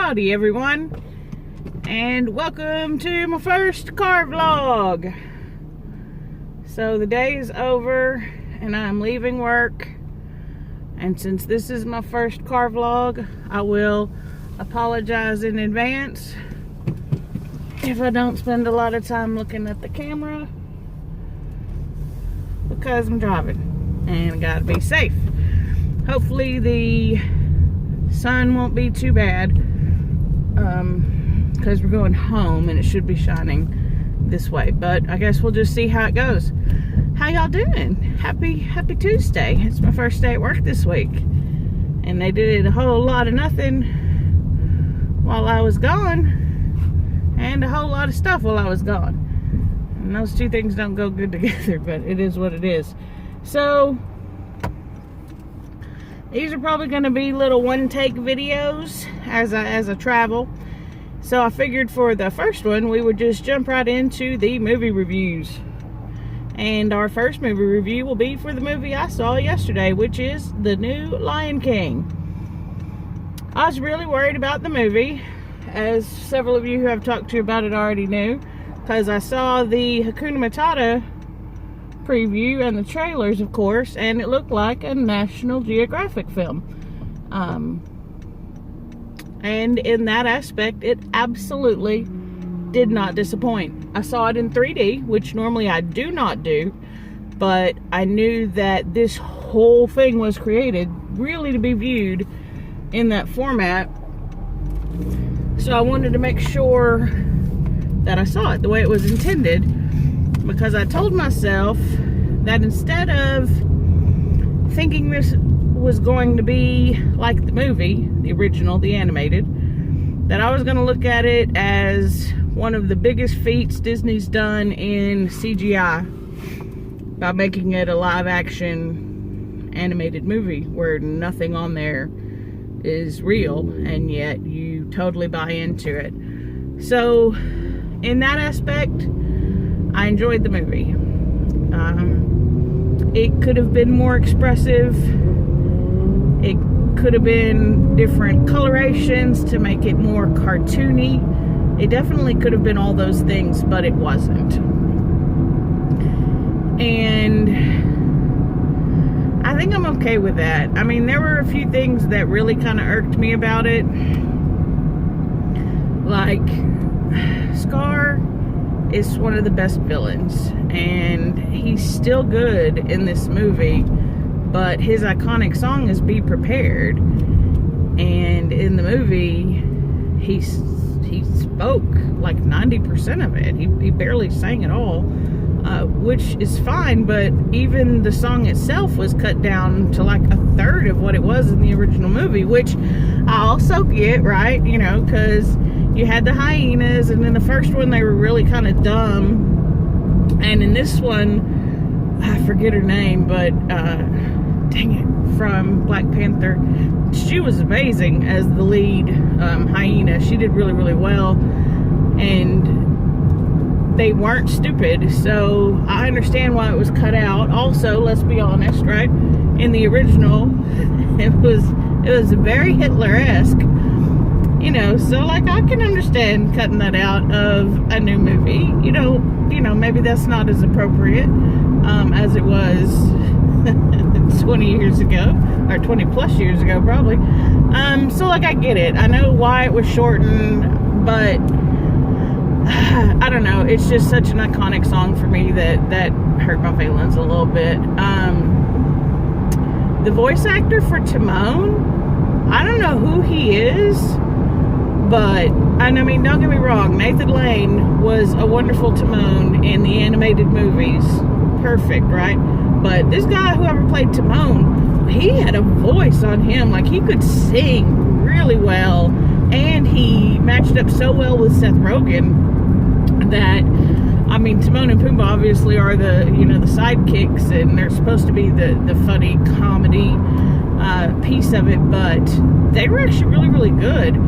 Howdy everyone, and welcome to my first car vlog. So the day is over and I'm leaving work, and since this is my first car vlog, I will apologize in advance if I don't spend a lot of time looking at the camera, because I'm driving and I gotta be safe. Hopefully the sun won't be too bad, because we're going home and it should be shining this way, but I guess we'll just see how it goes. How y'all doing? Happy Tuesday. It's my first day at work this week, and they did a whole lot of nothing while I was gone, and a whole lot of stuff while I was gone, and those two things don't go good together, but it is what it is. So these are probably going to be little one-take videos as I travel. So I figured for the first one, we would just jump right into the movie reviews. And our first movie review will be for the movie I saw yesterday, which is the new Lion King. I was really worried about the movie, as several of you who I've talked to about it already knew, because I saw the Hakuna Matata preview and the trailers, of course, and it looked like a National Geographic film. And in that aspect, it absolutely did not disappoint. I saw it in 3D, which normally I do not do, but I knew that this whole thing was created really to be viewed in that format, so I wanted to make sure that I saw it the way it was intended, because I told myself that instead of thinking this was going to be like the movie, the original, the animated, that I was going to look at it as one of the biggest feats Disney's done in CGI by making it a live action animated movie where nothing on there is real and yet you totally buy into it. So in that aspect, I enjoyed the movie. It could have been more expressive. It could have been different colorations to make it more cartoony. It definitely could have been all those things, but it wasn't. And I think I'm okay with that. I mean, there were a few things that really kind of irked me about it. Like, Scar is one of the best villains, and he's still good in this movie, but his iconic song is Be Prepared, and in the movie he spoke like 90% of it. He barely sang at all, which is fine, but even the song itself was cut down to like a third of what it was in the original movie, which I also get, right? You know, because you had the hyenas, and in the first one they were really kind of dumb, and in this one, I forget her name, but dang it, from Black Panther, she was amazing as the lead hyena. She did really, really well, and they weren't stupid, so I understand why it was cut out. Also, let's be honest, right? In the original, it was very Hitler-esque. You know, so like I can understand cutting that out of a new movie. You know, maybe that's not as appropriate as it was 20 years ago, or 20 plus years ago probably. So like I get it. I know why it was shortened, but I don't know. It's just such an iconic song for me that hurt my feelings a little bit. The voice actor for Timon, I don't know who he is, but, and I mean, don't get me wrong, Nathan Lane was a wonderful Timon in the animated movies. Perfect, right? But this guy, whoever played Timon, he had a voice on him. Like, he could sing really well, and he matched up so well with Seth Rogen that, I mean, Timon and Pumbaa obviously are the, you know, the sidekicks, and they're supposed to be the funny comedy piece of it, but they were actually really, really good.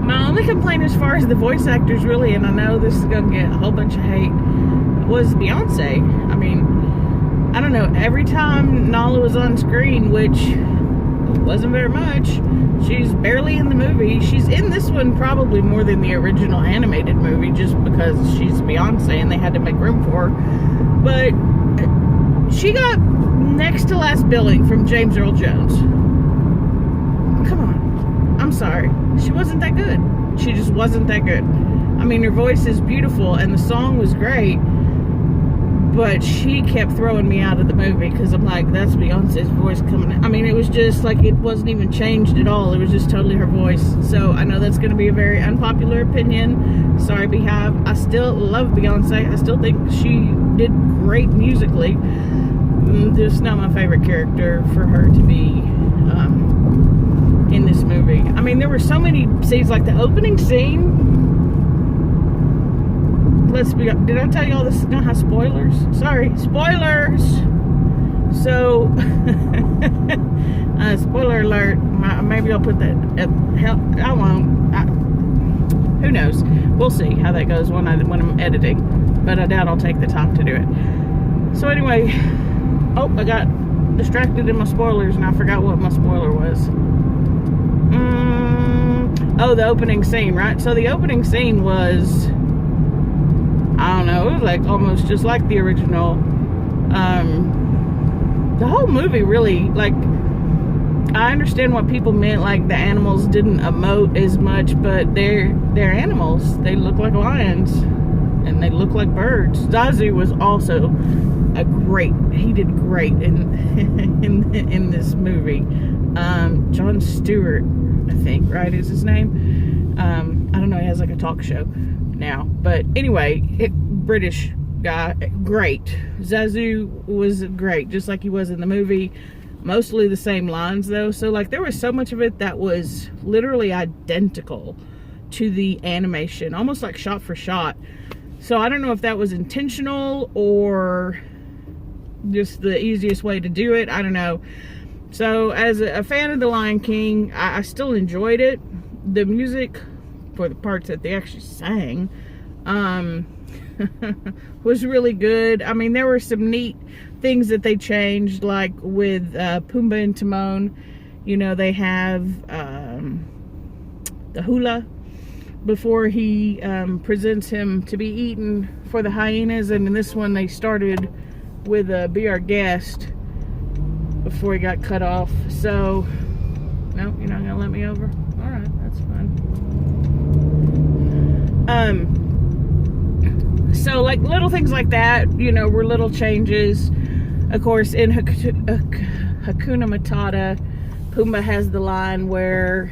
My only complaint as far as the voice actors, really, and I know this is going to get a whole bunch of hate, was Beyonce. I mean, I don't know, every time Nala was on screen, which Wasn't very much. She's barely in the movie. She's in this one probably more than the original animated movie, just because she's Beyonce and they had to make room for her. But she got next to last billing from James Earl Jones. Come on. I'm sorry. She wasn't that good. She just wasn't that good. I mean, her voice is beautiful and the song was great, but she kept throwing me out of the movie because I'm like, that's Beyonce's voice coming in. I mean, it was just like, it wasn't even changed at all. It was just totally her voice. So I know that's going to be a very unpopular opinion. Sorry, Beehive. I still love Beyonce. I still think she did great musically. Just not my favorite character for her to be in this movie. I mean, there were so many scenes, like the opening scene. Did I tell you all this? Gonna have spoilers? Sorry, spoilers. So, spoiler alert. Maybe I'll put that. I won't. Who knows? We'll see how that goes when I'm editing. But I doubt I'll take the time to do it. So anyway, I got distracted in my spoilers and I forgot what my spoiler was. The opening scene, right? So the opening scene was, I don't know, it was like almost just like the original. The whole movie really, like, I understand what people meant, like the animals didn't emote as much, but they're animals. They look like lions and they look like birds. Zazu was also he did great in this movie. Jon Stewart, I think, right, is his name. I don't know, he has like a talk show now, but anyway, British guy, great. Zazu was great, just like he was in the movie. Mostly the same lines though, so like there was so much of it that was literally identical to the animation, almost like shot for shot. So I don't know if that was intentional or just the easiest way to do it. I don't know. So as a fan of The Lion King, I still enjoyed it. The music, for the parts that they actually sang, was really good. I mean, there were some neat things that they changed, like with Pumbaa and Timon. You know, they have the hula before he presents him to be eaten for the hyenas, and in this one they started with Be Our Guest before he got cut off. So no, you're not gonna let me over? All right, that's fine. So like little things like that, you know, were little changes. Of course, in Hakuna Matata, Pumbaa has the line where,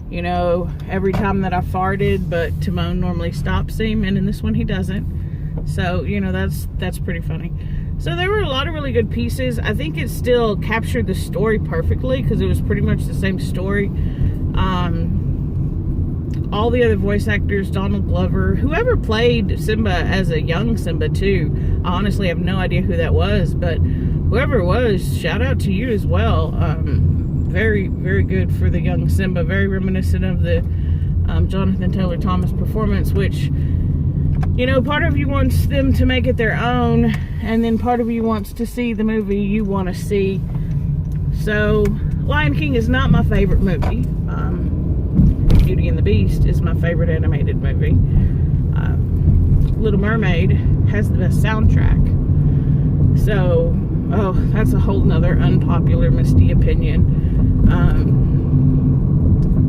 you know, every time that I farted, but Timon normally stops him, and in this one he doesn't. So, you know, that's pretty funny. So there were a lot of really good pieces. I think it still captured the story perfectly because it was pretty much the same story. All the other voice actors, Donald Glover, whoever played Simba as a young Simba too, I honestly have no idea who that was, but whoever it was, shout out to you as well. Very, very good for the young Simba. Very reminiscent of the Jonathan Taylor Thomas performance, which, you know, part of you wants them to make it their own, and then part of you wants to see the movie you want to see. So, Lion King is not my favorite movie. Beauty and the Beast is my favorite animated movie. Little Mermaid has the best soundtrack. So, that's a whole nother unpopular Misty opinion.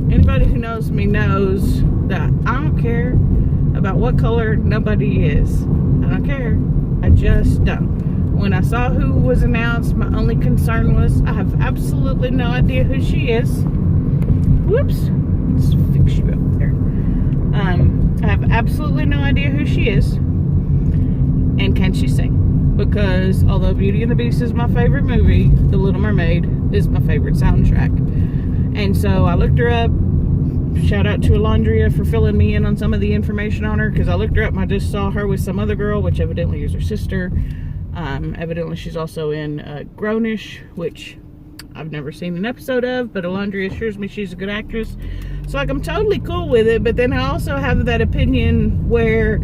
Anybody who knows me knows that I don't care about what color nobody is. I don't care. I just don't. When I saw who was announced, my only concern was I have absolutely no idea who she is. Whoops. Let's fix you up there. I have absolutely no idea who she is. And can she sing? Because although Beauty and the Beast is my favorite movie, The Little Mermaid is my favorite soundtrack. And so I looked her up. Shout out to Alondria for filling me in on some of the information on her, because I looked her up and I just saw her with some other girl, which evidently is her sister. Evidently she's also in Grownish, which I've never seen an episode of, but Alondria assures me she's a good actress. So like, I'm totally cool with it, but then I also have that opinion where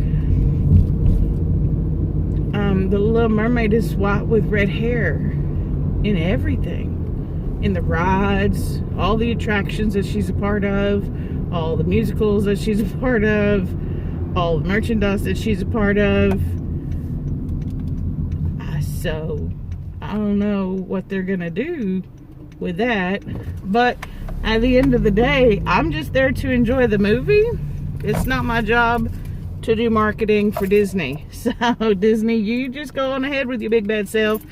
the Little Mermaid is white with red hair in everything. in the rides, all the attractions that she's a part of, all the musicals that she's a part of, all the merchandise that she's a part of. So I don't know what they're gonna do with that, but at the end of the day, I'm just there to enjoy the movie. It's not my job to do marketing for Disney. So Disney, you just go on ahead with your big bad self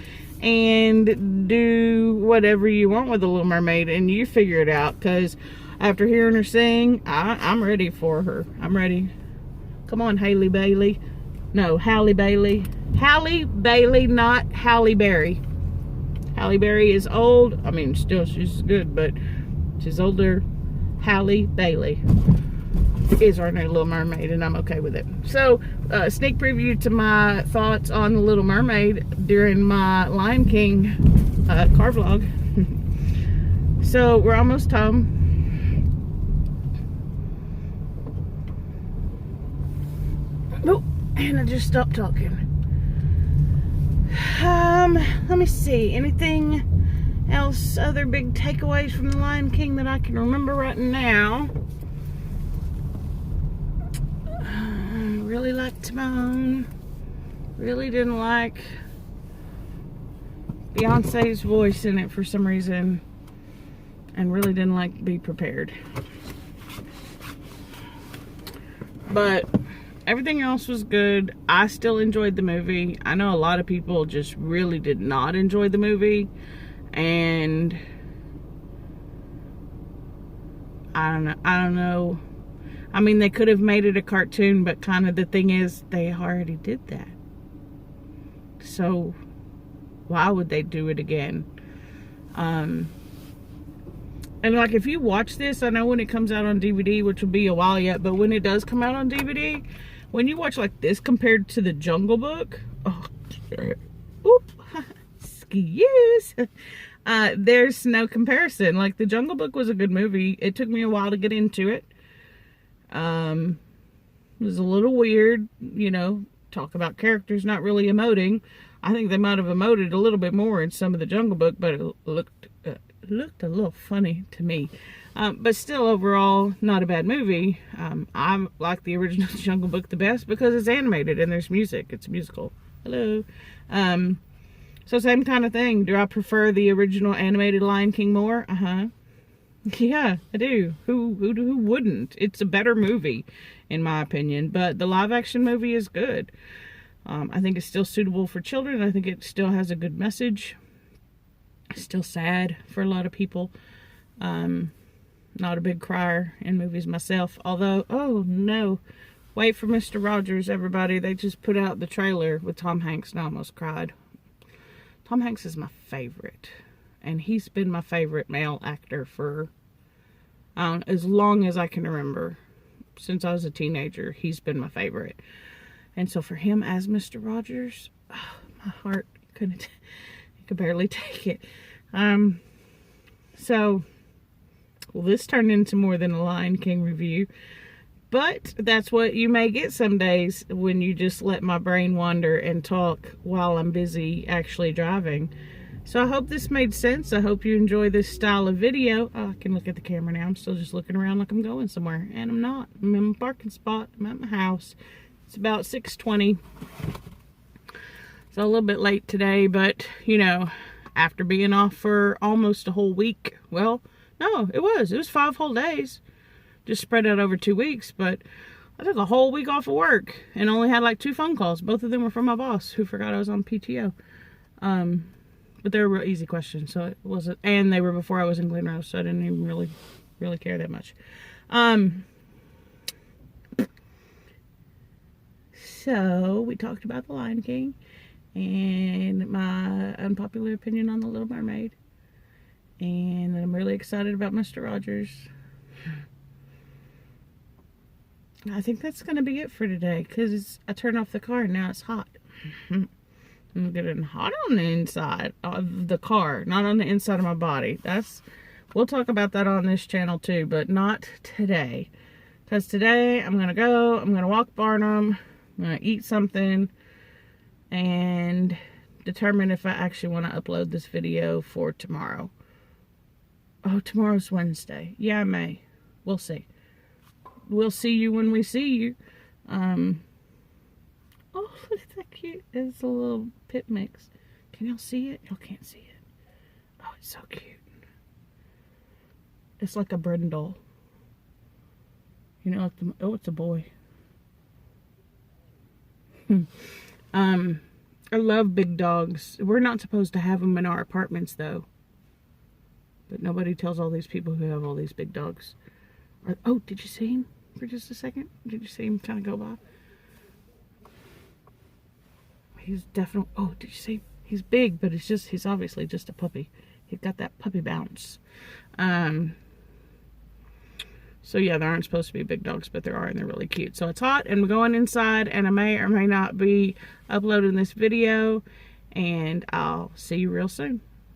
and do whatever you want with the Little Mermaid, and you figure it out, because after hearing her sing, I'm ready for her. I'm ready. Come on, Halle Bailey. No, Halle Bailey. Halle Bailey, not Halle Berry. Halle Berry is old. I mean, still, she's good, but she's older. Halle Bailey is our new Little Mermaid, and I'm okay with it. So, sneak preview to my thoughts on the Little Mermaid during my Lion King car vlog. So, we're almost home. Oh, and I just stopped talking. Let me see. Anything else, other big takeaways from the Lion King that I can remember right now? Really liked Timon. Really didn't like Beyonce's voice in it for some reason. And really didn't like Be Prepared. But everything else was good. I still enjoyed the movie. I know a lot of people just really did not enjoy the movie. And I don't know. I mean, they could have made it a cartoon, but kind of the thing is, they already did that. So, why would they do it again? And like, if you watch this, I know when it comes out on DVD, which will be a while yet, but when it does come out on DVD, when you watch like this compared to the Jungle Book, oh, oop, excuse, there's no comparison. Like, the Jungle Book was a good movie. It took me a while to get into it. It was a little weird, you know, talk about characters not really emoting. I think they might have emoted a little bit more in some of the Jungle Book, but it looked a little funny to me. But still, overall, not a bad movie. I like the original Jungle Book the best because it's animated and there's music. It's a musical. Hello. So same kind of thing. Do I prefer the original animated Lion King more? Uh-huh. Yeah, I do. Who wouldn't? It's a better movie, in my opinion. But the live-action movie is good. I think it's still suitable for children. I think it still has a good message. Still sad for a lot of people. Not a big crier in movies myself. Although, oh no. Wait for Mr. Rogers, everybody. They just put out the trailer with Tom Hanks and I almost cried. Tom Hanks is my favorite. And he's been my favorite male actor for as long as I can remember. Since I was a teenager, he's been my favorite. And so for him as Mr. Rogers, oh, my heart could barely take it. So, well, this turned into more than a Lion King review. But that's what you may get some days when you just let my brain wander and talk while I'm busy actually driving. So I hope this made sense. I hope you enjoy this style of video. Oh, I can look at the camera now. I'm still just looking around like I'm going somewhere. And I'm not. I'm in my parking spot. I'm at my house. It's about 6:20. So a little bit late today, but, you know, after being off for almost a whole week. Well, no, it was 5 whole days. Just spread out over 2 weeks, but I took a whole week off of work and only had like 2 phone calls. Both of them were from my boss, who forgot I was on PTO. But they were real easy questions, so it wasn't, and they were before I was in Glen Rose, so I didn't even really care that much. So we talked about the Lion King and my unpopular opinion on the Little Mermaid, and I'm really excited about Mr. Rogers. I think that's gonna be it for today, because I turned off the car and now it's hot. I'm getting hot on the inside of the car, not on the inside of my body. We'll talk about that on this channel too, but not today. Because today I'm going to walk Barnum, I'm going to eat something, and determine if I actually want to upload this video for tomorrow. Oh, tomorrow's Wednesday. Yeah, I may. We'll see. We'll see you when we see you. Oh, look at that cute. It's a little pit mix. Can y'all see it? Y'all can't see it. Oh, it's so cute. It's like a brindle. You know, oh, it's a boy. I love big dogs. We're not supposed to have them in our apartments, though. But nobody tells all these people who have all these big dogs. Oh, did you see him for just a second? Did you see him kind of go by? He's definitely, oh, did you see him? He's big, but he's obviously just a puppy. He's got that puppy bounce. So yeah, there aren't supposed to be big dogs, but there are, and they're really cute. So it's hot, and we're going inside, and I may or may not be uploading this video, and I'll see you real soon.